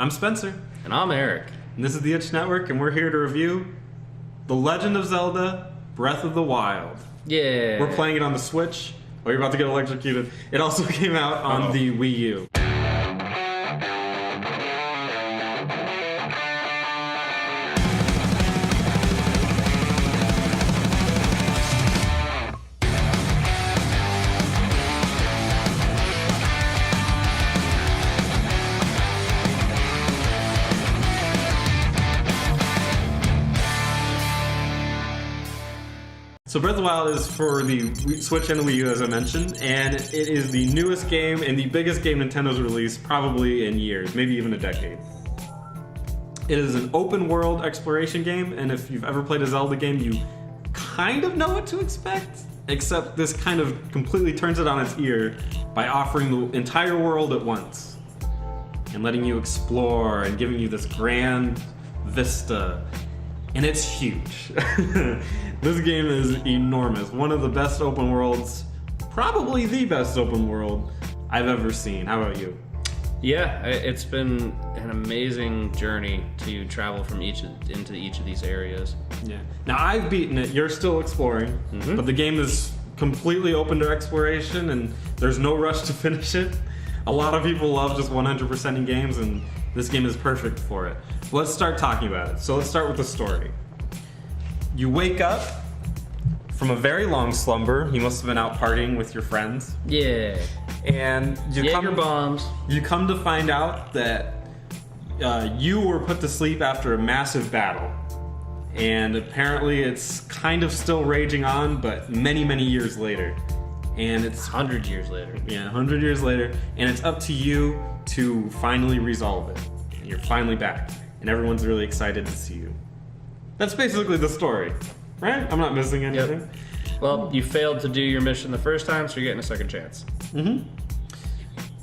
I'm Spencer. And I'm Eric. And this is the Itch Network, and we're here to review The Legend of Zelda Breath of the Wild. Yeah. We're playing it on the Switch. Oh, you're about to get electrocuted. It also came out on the Wii U. So Breath of the Wild is for the Switch and the Wii U, as I mentioned, and it is the newest game and the biggest game Nintendo's released probably in years, maybe even a decade. It is an open world exploration game, and if you've ever played a Zelda game, you kind of know what to expect, except this kind of completely turns it on its ear by offering the entire world at once and letting you explore and giving you this grand vista. And it's huge. This game is enormous. One of the best open worlds, probably the best open world I've ever seen. How about you? Yeah, it's been an amazing journey to travel from into each of these areas. Yeah. Now I've beaten it. You're still exploring, but the game is completely open to exploration, and there's no rush to finish it. A lot of people love just 100%ing games, and this game is perfect for it. Let's start talking about it. So let's start with the story. You wake up from a very long slumber. You must have been out partying with your friends. Yeah. And Jaeger bombs. You come to find out that you were put to sleep after a massive battle. And apparently it's kind of still raging on, but many, many years later. And it's 100 years later. Yeah, 100 years later. And it's up to you to finally resolve it. And you're finally back. And everyone's really excited to see you. That's basically the story, right? I'm not missing anything. Yep. Well, you failed to do your mission the first time, so you're getting a second chance.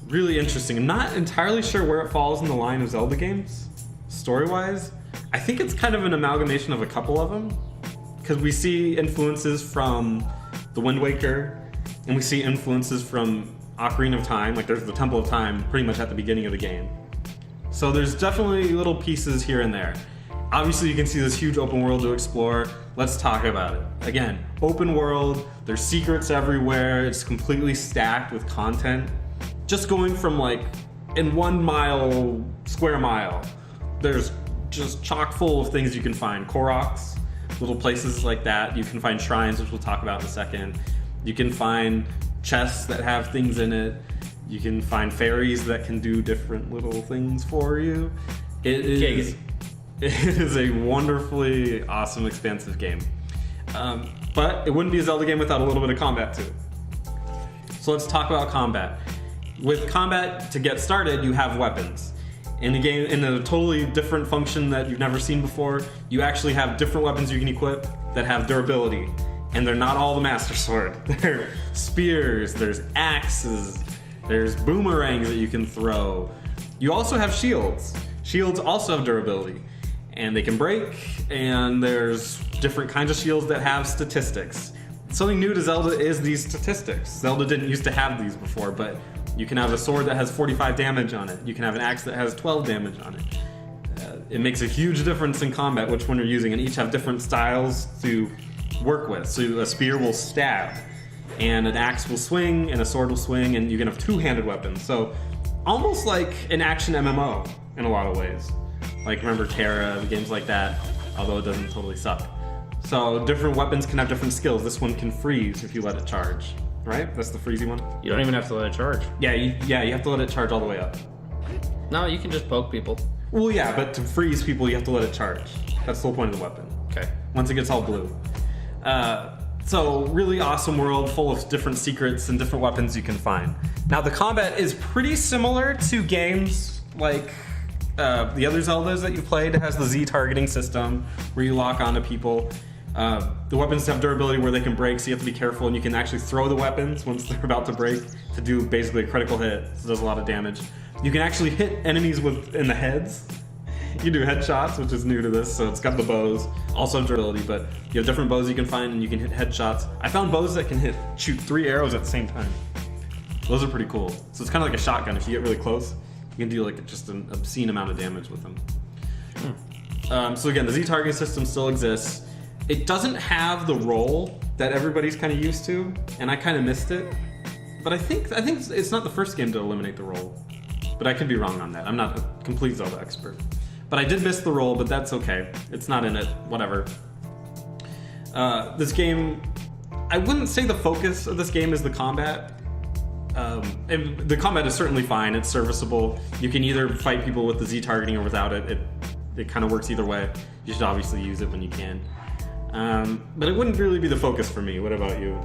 Really interesting. I'm not entirely sure where it falls in the line of Zelda games, story-wise. I think it's kind of an amalgamation of a couple of them, because we see influences from The Wind Waker, and we see influences from Ocarina of Time. Like, there's the Temple of Time pretty much at the beginning of the game. So there's definitely little pieces here and there. Obviously, you can see this huge open world to explore. Let's talk about it. Again, open world, there's secrets everywhere, it's completely stacked with content. Just going from like, in 1 mile, square mile, there's just chock full of things you can find. Koroks, little places like that. You can find shrines, which we'll talk about in a second. You can find chests that have things in it. You can find fairies that can do different little things for you. It is a wonderfully awesome, expansive game. But it wouldn't be a Zelda game without a little bit of combat to it. So let's talk about combat. With combat, to get started, you have weapons. In the game, in a totally different function that you've never seen before, you actually have different weapons you can equip that have durability. And they're not all the Master Sword. They're spears, there's axes, there's boomerangs that you can throw. You also have shields. Shields also have durability. And they can break, and there's different kinds of shields that have statistics. Something new to Zelda is these statistics. Zelda didn't used to have these before, but you can have a sword that has 45 damage on it. You can have an axe that has 12 damage on it. It makes a huge difference in combat which one you're using, and each have different styles to work with. So a spear will stab, and an axe will swing, and a sword will swing, and you can have two-handed weapons. So almost like an action MMO in a lot of ways. Like, remember Terra, games like that, although it doesn't totally suck. So different weapons can have different skills. This one can freeze if you let it charge, right? That's the freezy one. You don't even have to let it charge. Yeah, you have to let it charge all the way up. No, you can just poke people. Well, yeah, but to freeze people, you have to let it charge. That's the whole point of the weapon. Okay. Once it gets all blue. So really awesome world full of different secrets and different weapons you can find. Now the combat is pretty similar to games like the other Zeldas that you've played. It has the Z targeting system where you lock onto people. The weapons have durability where they can break, so you have to be careful, and you can actually throw the weapons once they're about to break to do basically a critical hit, so it does a lot of damage. You can actually hit enemies in the heads. You do headshots, which is new to this, so it's got the bows, also durability, but you have different bows you can find and you can hit headshots. I found bows that can shoot 3 arrows at the same time. Those are pretty cool. So it's kind of like a shotgun. If you get really close, You can do like just an obscene amount of damage with them. So again, the Z targeting system still exists. It doesn't have the roll that everybody's kind of used to, and I kind of missed it. But I think it's not the first game to eliminate the roll. But I could be wrong on that. I'm not a complete Zelda expert. But I did miss the roll, but that's okay. It's not in it. Whatever. This game, I wouldn't say the focus of this game is the combat. The combat is certainly fine. It's serviceable. You can either fight people with the Z targeting or without it. It kind of works either way. You should obviously use it when you can. But it wouldn't really be the focus for me. What about you?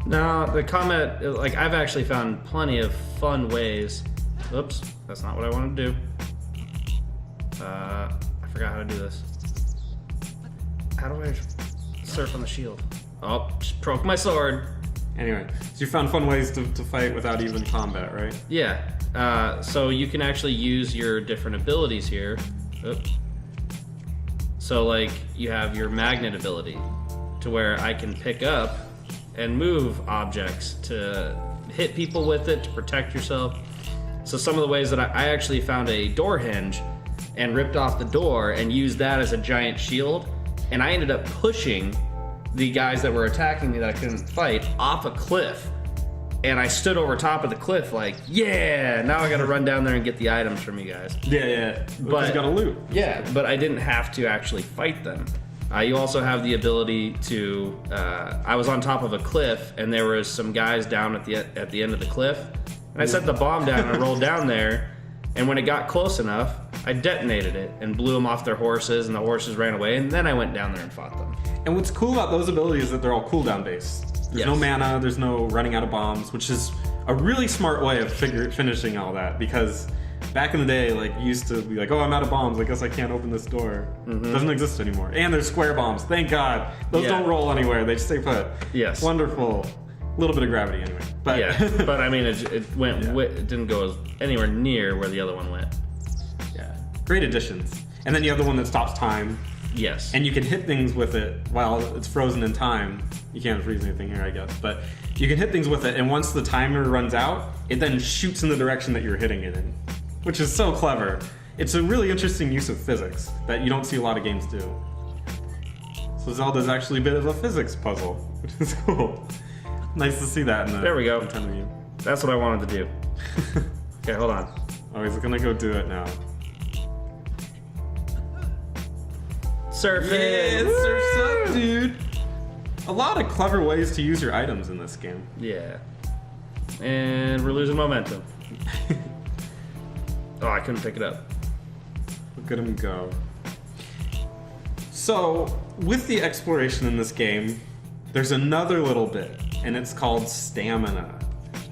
No, the combat, like, I've actually found plenty of fun ways. Oops, that's not what I wanted to do. I forgot how to do this. How do I surf on the shield? Oh, just broke my sword. Anyway, so you found fun ways to fight without even combat, right? Yeah, so you can actually use your different abilities here. Oops. So, like, you have your magnet ability, to where I can pick up and move objects to hit people with it, to protect yourself. So some of the ways that I actually found a door hinge and ripped off the door and used that as a giant shield, and I ended up pushing the guys that were attacking me that I couldn't fight off a cliff. And I stood over top of the cliff like, yeah, now I gotta run down there and get the items from you guys. Yeah. But you gotta loot. Yeah, but I didn't have to actually fight them. You also have the ability to, I was on top of a cliff and there was some guys down at the end of the cliff. And I set the bomb down and I rolled down there. And when it got close enough, I detonated it and blew them off their horses, and the horses ran away, and then I went down there and fought them. And what's cool about those abilities is that they're all cooldown based. There's no mana, there's no running out of bombs, which is a really smart way of finishing all that, because back in the day, like, you used to be like, oh, I'm out of bombs, I guess I can't open this door. It doesn't exist anymore. And there's square bombs, thank God. Those don't roll anywhere, they stay put. Yes. Wonderful. A little bit of gravity anyway. But yeah, but I mean, it didn't go anywhere near where the other one went. Yeah. Great additions. And then you have the one that stops time. Yes. And you can hit things with it while it's frozen in time. You can't freeze anything here, I guess. But you can hit things with it, and once the timer runs out, it then shoots in the direction that you're hitting it in, which is so clever. It's a really interesting use of physics that you don't see a lot of games do. So Zelda's actually a bit of a physics puzzle, which is cool. Nice to see that in the There we go. Nintendo game. That's what I wanted to do. Okay, hold on. Oh, he's gonna go do it now. Surfing! Yeah, surf's up, dude! A lot of clever ways to use your items in this game. Yeah. And we're losing momentum. Oh, I couldn't pick it up. Look at him go. So, with the exploration in this game, there's another little bit, and it's called stamina.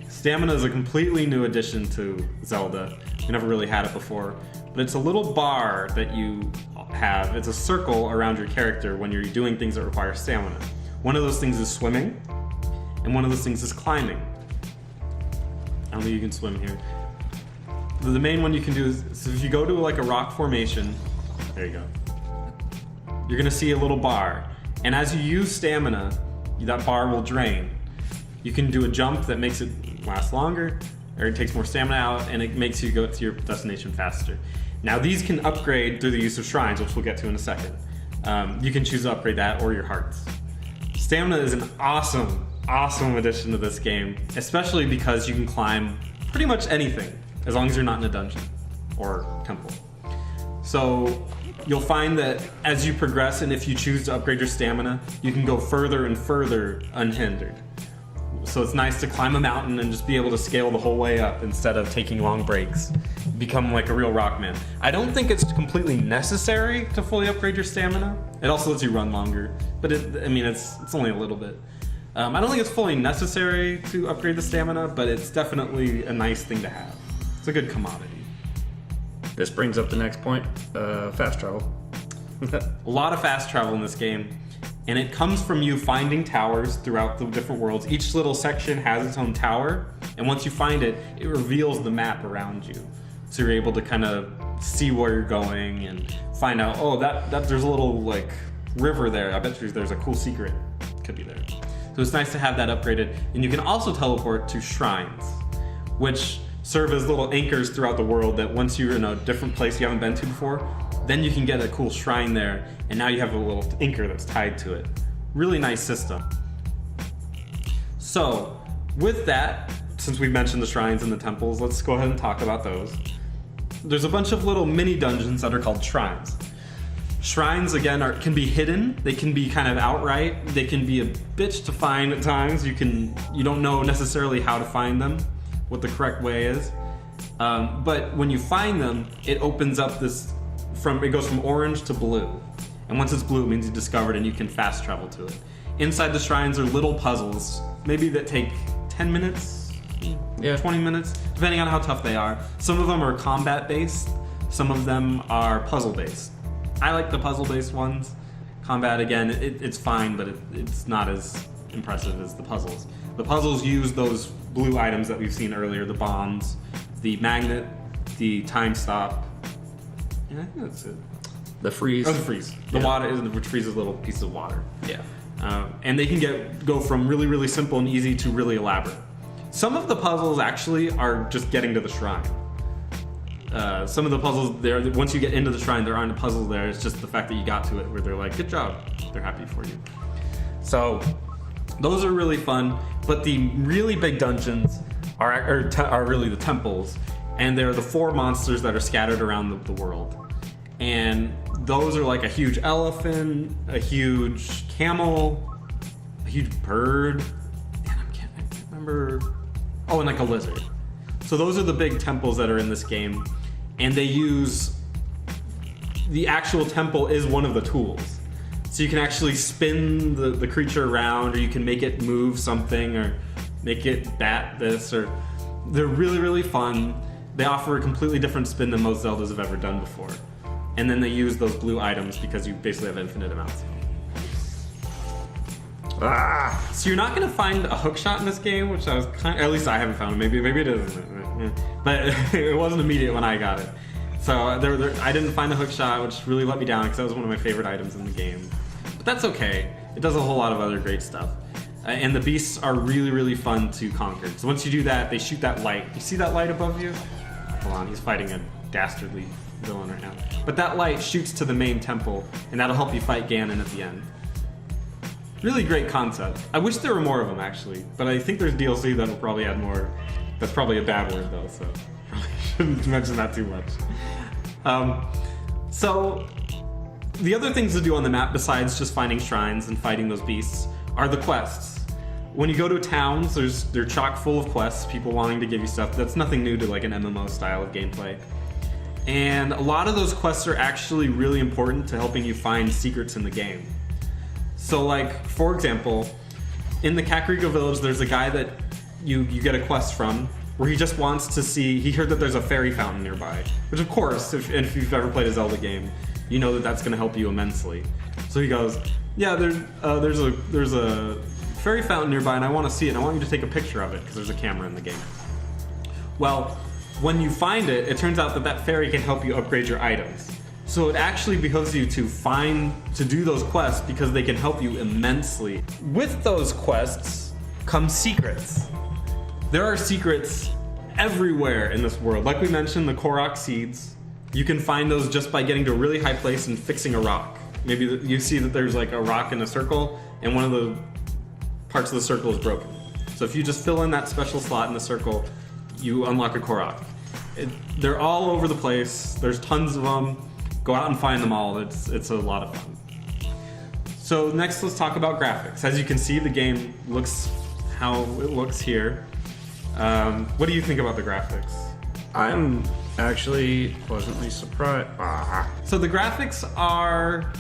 Stamina is a completely new addition to Zelda. You never really had it before, but it's a little bar that you have. It's a circle around your character when you're doing things that require stamina. One of those things is swimming, and one of those things is climbing. I don't think you can swim here. The main one you can do is, so if you go to like a rock formation, there you go. You're gonna see a little bar, and as you use stamina, that bar will drain. You can do a jump that makes it last longer, or it takes more stamina out, and it makes you go to your destination faster. Now these can upgrade through the use of shrines, which we'll get to in a second. You can choose to upgrade that or your hearts. Stamina is an awesome addition to this game, especially because you can climb pretty much anything, as long as you're not in a dungeon or temple. So you'll find that as you progress, and if you choose to upgrade your stamina, you can go further and further unhindered. So it's nice to climb a mountain and just be able to scale the whole way up instead of taking long breaks. Become like a real rockman. I don't think it's completely necessary to fully upgrade your stamina. It also lets you run longer, but it's only a little bit. I don't think it's fully necessary to upgrade the stamina, but it's definitely a nice thing to have. It's a good commodity. This brings up the next point, fast travel. A lot of fast travel in this game, and it comes from you finding towers throughout the different worlds. Each little section has its own tower, and once you find it, it reveals the map around you. So you're able to kind of see where you're going and find out, oh, that there's a little like river there. I bet there's a cool secret could be there. So it's nice to have that upgraded, and you can also teleport to shrines, which serve as little anchors throughout the world that once you're in a different place you haven't been to before, then you can get a cool shrine there, and now you have a little anchor that's tied to it. Really nice system. So, with that, since we mentioned the shrines and the temples, let's go ahead and talk about those. There's a bunch of little mini dungeons that are called shrines. Shrines, again, can be hidden. They can be kind of outright. They can be a bitch to find at times. You don't know necessarily how to find them, what the correct way is. But when you find them, it opens up it goes from orange to blue. And once it's blue, it means you discovered and you can fast travel to it. Inside the shrines are little puzzles, maybe that take 10 minutes, 20 minutes, depending on how tough they are. Some of them are combat-based, some of them are puzzle-based. I like the puzzle-based ones. Combat, again, it's fine, but it's not as impressive as the puzzles. The puzzles use those blue items that we've seen earlier, the bombs, the magnet, the time stop, and I think that's it. The freeze. Oh, the freeze. The water, which freezes little pieces of water. Yeah. And they can go from really, really simple and easy to really elaborate. Some of the puzzles actually are just getting to the shrine. Some of the puzzles there, once you get into the shrine, there aren't a puzzle there. It's just the fact that you got to it where they're like, good job. They're happy for you. So those are really fun. But the really big dungeons are really the temples. And they're the 4 monsters that are scattered around the world. And those are like a huge elephant, a huge camel, a huge bird, and I can't remember. Oh, and like a lizard. So those are the big temples that are in this game, and they use the actual temple is one of the tools. So you can actually spin the creature around, or you can make it move something, or make it bat this, or they're really, really fun. They offer a completely different spin than most Zeldas have ever done before. And then they use those blue items because you basically have infinite amounts of them. So you're not going to find a hookshot in this game, which I was at least I haven't found it. Maybe it isn't. But it wasn't immediate when I got it. So I didn't find the hookshot, which really let me down because that was one of my favorite items in the game. But that's okay. It does a whole lot of other great stuff. And the beasts are really, really fun to conquer. So once you do that, they shoot that light. You see that light above you? Hold on, he's fighting a dastardly villain right now. But that light shoots to the main temple, and that'll help you fight Ganon at the end. Really great concept. I wish there were more of them, actually, but I think there's DLC that'll probably add more. That's probably a bad word, though, so probably shouldn't mention that too much. So the other things to do on the map, besides just finding shrines and fighting those beasts, are the quests. When you go to towns, they're chock full of quests, people wanting to give you stuff. That's nothing new to like an MMO style of gameplay. And a lot of those quests are actually really important to helping you find secrets in the game. So like, for example, in the Kakariko village, there's a guy that you get a quest from where he just wants to see, he heard that there's a fairy fountain nearby. Which of course, if you've ever played a Zelda game, you know that that's going to help you immensely. So he goes, yeah, there's a fairy fountain nearby and I want to see it and I want you to take a picture of it because there's a camera in the game. Well, when you find it, it turns out that fairy can help you upgrade your items. So it actually behoves you to do those quests because they can help you immensely. With those quests come secrets. There are secrets everywhere in this world. Like we mentioned, the Korok seeds. You can find those just by getting to a really high place and fixing a rock. Maybe you see that there's like a rock in a circle and one of the parts of the circle is broken. So if you just fill in that special slot in the circle, you unlock a Korok. They're all over the place. There's tons of them. Go out and find them all. It's a lot of fun. So next, let's talk about graphics. As you can see, the game looks how it looks here. What do you think about the graphics? I'm actually pleasantly surprised. So the graphics are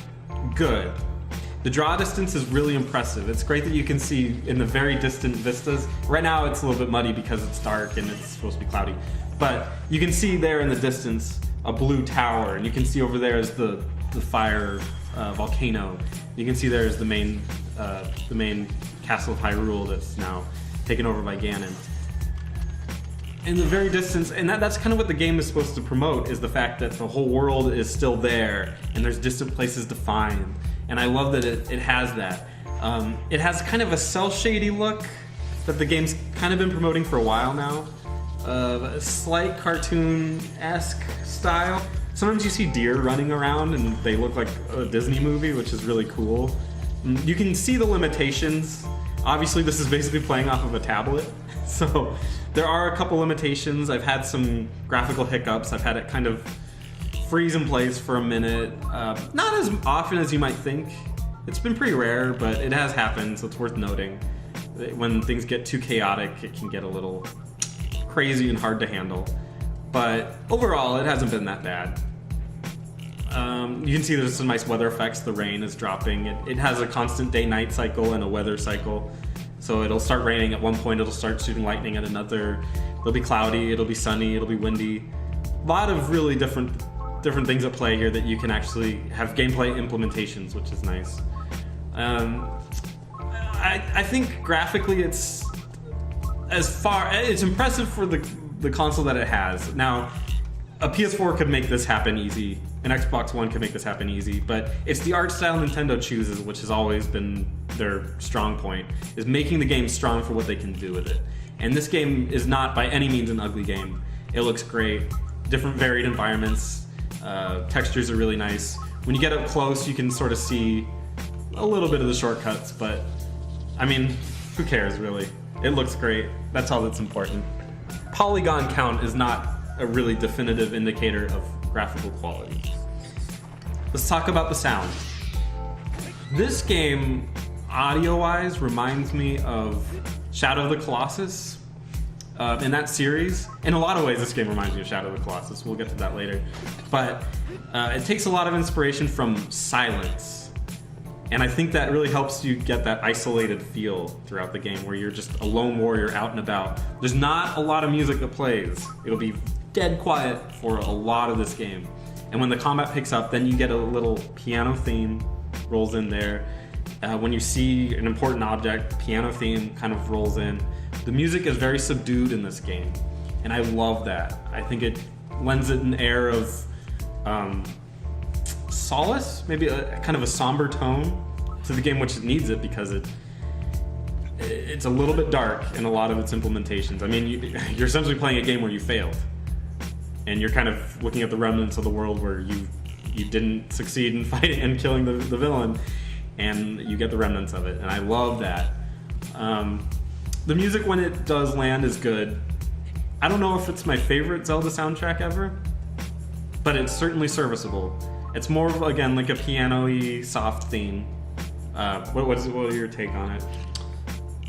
good. The draw distance is really impressive. It's great that you can see in the very distant vistas. Right now it's a little bit muddy because it's dark and it's supposed to be cloudy. But you can see there in the distance a blue tower, and you can see over there is the fire volcano. You can see there is the main castle of Hyrule that's now taken over by Ganon. In the very distance, and that's kind of what the game is supposed to promote, is the fact that the whole world is still there and there's distant places to find. And I love that it has that. It has kind of a cel shady look that the game's kind of been promoting for a while now. a slight cartoon-esque style. Sometimes you see deer running around and they look like a Disney movie, which is really cool. You can see the limitations. Obviously, this is basically playing off of a tablet, so there are a couple limitations. I've had some graphical hiccups. I've had it kind of freeze in place for a minute. Not as often as you might think. It's been pretty rare, but it has happened, so it's worth noting. When things get too chaotic, it can get a little crazy and hard to handle. But overall, it hasn't been that bad. You can see there's some nice weather effects. The rain is dropping. It has a constant day-night cycle and a weather cycle. So it'll start raining at one point, it'll start shooting lightning at another. It'll be cloudy, it'll be sunny, it'll be windy. A lot of really different things at play here that you can actually have gameplay implementations, which is nice. I think graphically it's impressive for the console that it has. Now, a PS4 could make this happen easy. An Xbox One could make this happen easy, but it's the art style Nintendo chooses, which has always been their strong point, is making the game strong for what they can do with it. And this game is not by any means an ugly game. It looks great, different varied environments, textures are really nice. When you get up close, you can sort of see a little bit of the shortcuts, but I mean, who cares really? It looks great. That's all that's important. Polygon count is not a really definitive indicator of graphical quality. Let's talk about the sound. This game, audio-wise, reminds me of Shadow of the Colossus. In that series, in a lot of ways, this game reminds me of Shadow of the Colossus. We'll get to that later. But it takes a lot of inspiration from silence. And I think that really helps you get that isolated feel throughout the game where you're just a lone warrior out and about. There's not a lot of music that plays. It'll be dead quiet for a lot of this game. And when the combat picks up, then you get a little piano theme rolls in there. When you see an important object, the piano theme kind of rolls in. The music is very subdued in this game, and I love that. I think it lends it an air of solace, maybe a kind of a somber tone to the game, which it needs it because it's a little bit dark in a lot of its implementations. I mean, you're essentially playing a game where you failed, and you're kind of looking at the remnants of the world where you didn't succeed in fighting and killing the villain, and you get the remnants of it, and I love that. The music, when it does land, is good. I don't know if it's my favorite Zelda soundtrack ever, but it's certainly serviceable. It's more of, again, like a piano-y, soft theme. What are your take on it?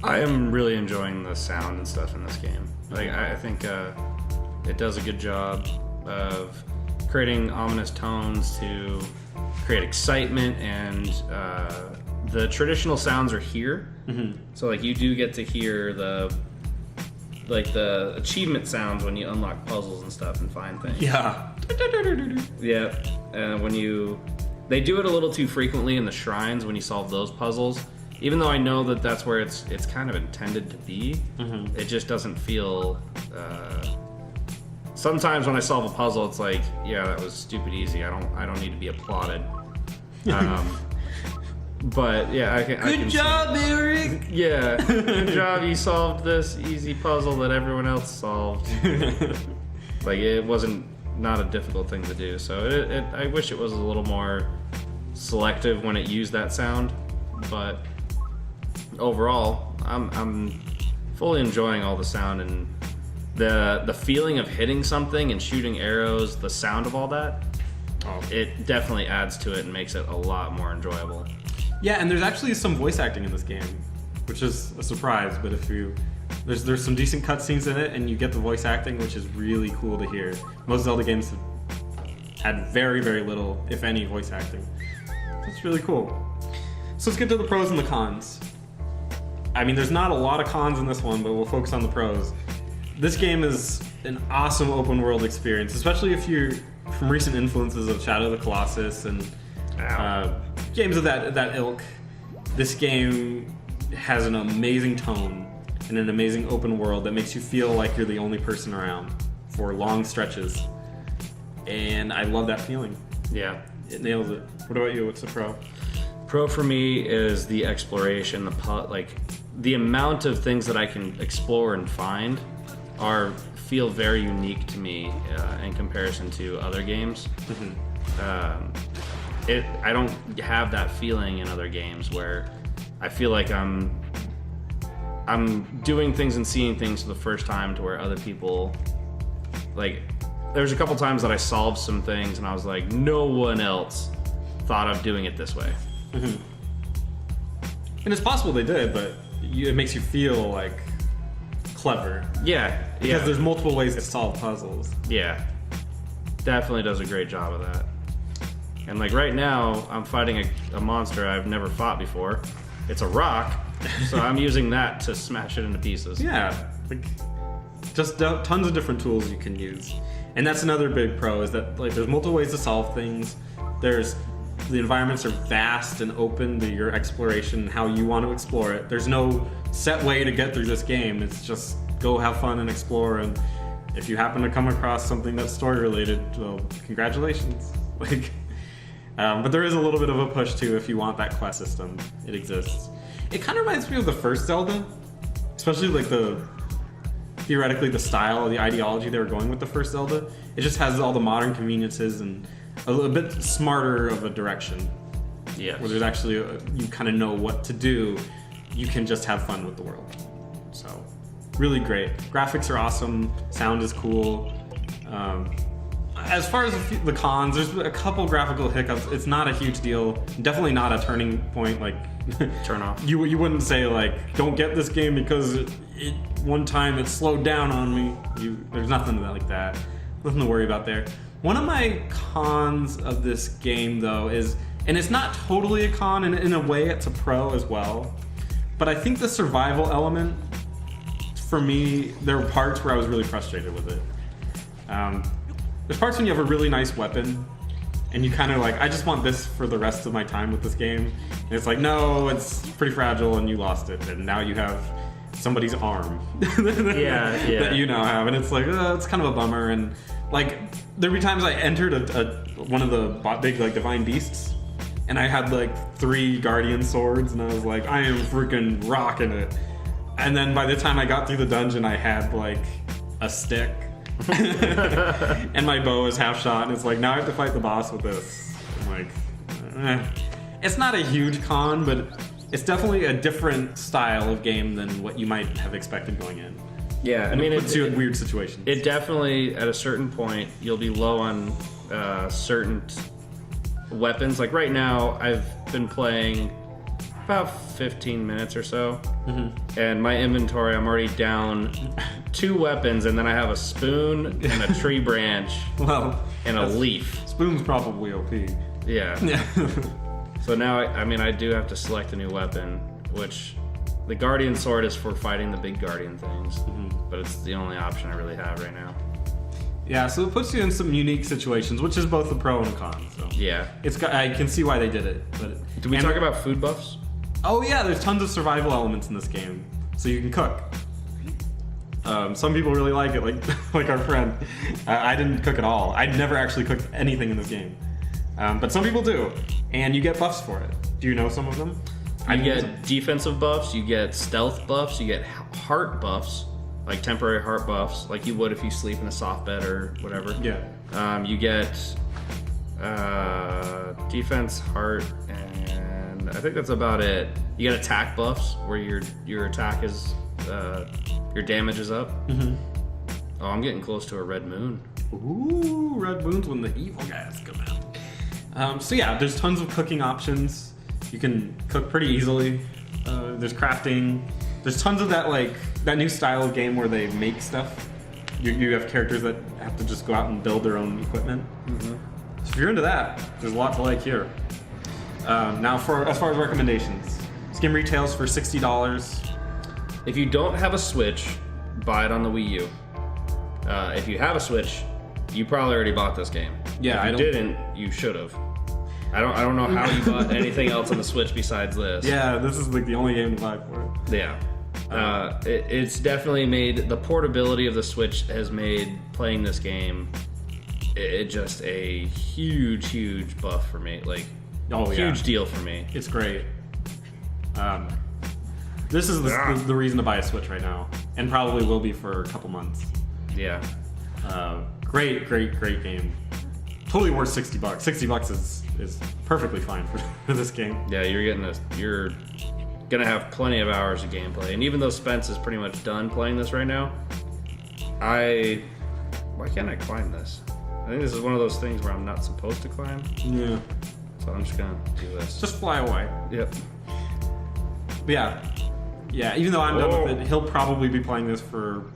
I am really enjoying the sound and stuff in this game. Like, I think it does a good job of creating ominous tones to create excitement, and the traditional sounds are here. Mm-hmm. So like you do get to hear the achievement sounds when you unlock puzzles and stuff and find things. Yeah. Yeah. And they do it a little too frequently in the shrines when you solve those puzzles. Even though I know that that's where it's kind of intended to be, mm-hmm. It just doesn't feel. Sometimes when I solve a puzzle, it's like, yeah, that was stupid easy. I don't need to be applauded. But yeah, Good job, Eric. Yeah, good job. You solved this easy puzzle that everyone else solved. Like it wasn't not a difficult thing to do. So I wish it was a little more selective when it used that sound. But overall, I'm fully enjoying all the sound and the feeling of hitting something and shooting arrows. The sound of all that, it definitely adds to it and makes it a lot more enjoyable. Yeah, and there's actually some voice acting in this game, which is a surprise. But there's some decent cutscenes in it, and you get the voice acting, which is really cool to hear. Most Zelda games have had very, very little, if any, voice acting. It's really cool. So let's get to the pros and the cons. I mean, there's not a lot of cons in this one, but we'll focus on the pros. This game is an awesome open world experience, especially if you're from recent influences of Shadow of the Colossus and games of that ilk. This game has an amazing tone and an amazing open world that makes you feel like you're the only person around for long stretches. And I love that feeling. Yeah. It nails it. What about you? What's the pro? Pro for me is the exploration, the amount of things that I can explore and find are feel very unique to me in comparison to other games. I don't have that feeling in other games where I feel like I'm doing things and seeing things for the first time to where other people, like, there's a couple times that I solved some things and I was like, no one else thought of doing it this way. And it's possible they did, but it makes you feel like clever. Yeah. Because there's multiple ways to solve puzzles. Yeah. Definitely does a great job of that. And like right now, I'm fighting a monster I've never fought before. It's a rock, so I'm using that to smash it into pieces. Yeah, like just tons of different tools you can use. And that's another big pro, is that like there's multiple ways to solve things. The environments are vast and open to your exploration, how you want to explore it. There's no set way to get through this game. It's just go have fun and explore, and if you happen to come across something that's story related, well, congratulations. Like, but there is a little bit of a push too if you want that quest system. It exists. It kind of reminds me of the first Zelda, especially like theoretically the style, the ideology they were going with the first Zelda. It just has all the modern conveniences and a little bit smarter of a direction. Yeah. Where there's actually you kind of know what to do. You can just have fun with the world. So, really great. Graphics are awesome. Sound is cool. As far as the cons, there's a couple graphical hiccups. It's not a huge deal. Definitely not a turning point. Like, turn off. You wouldn't say like, don't get this game because one time it slowed down on me. There's nothing like that. Nothing to worry about there. One of my cons of this game though is, and it's not totally a con, and in a way it's a pro as well, but I think the survival element, for me, there were parts where I was really frustrated with it. There's parts when you have a really nice weapon and you kind of like, I just want this for the rest of my time with this game. And it's like, no, it's pretty fragile and you lost it. And now you have somebody's arm that you now have. And it's like, it's kind of a bummer. And like, there'd be times I entered one of the big like divine beasts and I had like 3 guardian swords and I was like, I am freaking rocking it. And then by the time I got through the dungeon, I had like a stick. And my bow is half shot, and it's like, now I have to fight the boss with this. I'm like, It's not a huge con, but it's definitely a different style of game than what you might have expected going in. Yeah, I mean, it puts you in weird situations. It definitely, at a certain point, you'll be low on certain weapons. Like right now, I've been playing about 15 minutes or so, and my inventory, I'm already down 2 weapons, and then I have a spoon and a tree branch and a leaf. Spoon's probably OP. Yeah. So now, I do have to select a new weapon, which the guardian sword is for fighting the big guardian things, but it's the only option I really have right now. Yeah, so it puts you in some unique situations, which is both a pro and a con. So yeah, I can see why they did it. But did we talk about food buffs? Oh yeah, there's tons of survival elements in this game, so you can cook. Some people really like it, like our friend. I didn't cook at all. I'd never actually cooked anything in this game, but some people do, and you get buffs for it. Do you know some of them? You get defensive buffs, you get stealth buffs, you get heart buffs, like temporary heart buffs, like you would if you sleep in a soft bed or whatever. Yeah. You get defense, heart, and I think that's about it. You get attack buffs, where your attack is, your damage is up. Oh, I'm getting close to a red moon. Ooh, red moon's when the evil guys come out. So yeah, there's tons of cooking options. You can cook pretty easily. There's crafting. There's tons of that new style of game where they make stuff. You have characters that have to just go out and build their own equipment. So if you're into that, there's a lot to like here. Now, as far as recommendations, this game retails for $60. If you don't have a Switch, buy it on the Wii U. If you have a Switch, you probably already bought this game. Yeah, if you didn't, you should have. I don't know how you bought anything else on the Switch besides this. Yeah, this is like the only game to buy for it. Yeah. It's definitely made, the portability of the Switch has made playing this game just a huge buff for me. Like, huge deal for me. It's great. This is the reason to buy a Switch right now, and probably will be for a couple months. Yeah. Great game. Totally worth $60. $60 is perfectly fine for this game. Yeah, you're gonna have plenty of hours of gameplay, and even though Spence is pretty much done playing this right now, why can't I climb this? I think this is one of those things where I'm not supposed to climb. Yeah. So I'm just gonna do this. Just fly away. Yep. But yeah. Even though I'm done with it, he'll probably be playing this for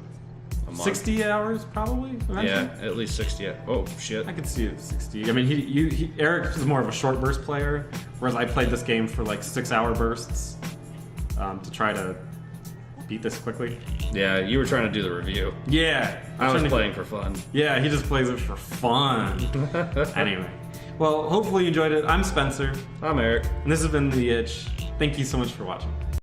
A month. 60 hours, probably. Eventually. Yeah, at least 60. Oh shit. I could see it 60. I mean, Eric is more of a short burst player, whereas I played this game for like 6-hour bursts to try to beat this quickly. Yeah, you were trying to do the review. Yeah, I was playing for fun. Yeah, he just plays it for fun. Anyway, well, hopefully you enjoyed it. I'm Spencer, I'm Eric. and this has been The Itch. Thank you so much for watching.